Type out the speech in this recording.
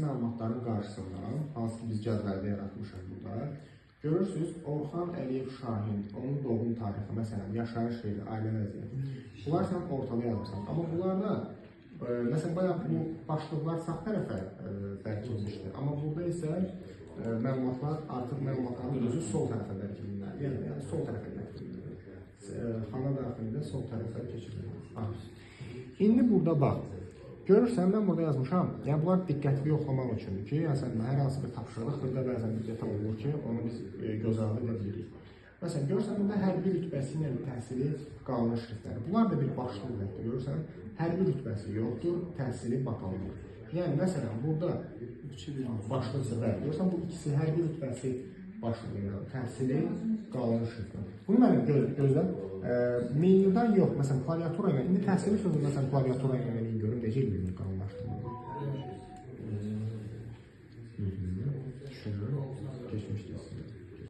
məlumatların qarşısından, hansı ki biz cədvəldə yaratmışıq burada, görürsünüz, Orxan Əliyev Şahin, onun doğum tarixi, məsələn, yaşayış yeri, ailə vəziyyəti. Bunlar sən ortada yazırsan. Amma bunlarda, məsələn, bayaq bu başlıqlar sağ tərəfə bərkilmişdir. Amma burada isə məlumatlar, artıq məlumatların özü sol tərəfə bərkilməlidir. Yəni, sol tərəfə bərkilməlidir. Xana daxilində sol tərəfə keçirilir. İndi burada bax. Görürsən, mən burada yazmışam, yəni bunlar diqqətli yoxlamaq üçündür ki, yəni hər hansı bir tapşırıqdır da bəzən bir detal olur ki, onu biz göz ardı edə bilirik. Məsələn, görürsən, burada hərbi rütbəsi ilə təhsili qanun şriftləri. Bunlar da bir başlıqdır, görürsən, hərbi rütbəsi yoxdur, təhsili bakanlıq. Yəni, məsələn, burada başlıqsa bəli, görürsən, bu ikisi hərbi rütbəsi başlıqdır, təhsili qanun şriftləri. Bunu mənim gözləm, menyudan yox, məsələn, klaviatura ilə, indi təhsili sözü, məsələn, klaviatura ilə görüm, necə ilmi qanunlaşdırmalı? Düşünürüm, keçmişdir sizə.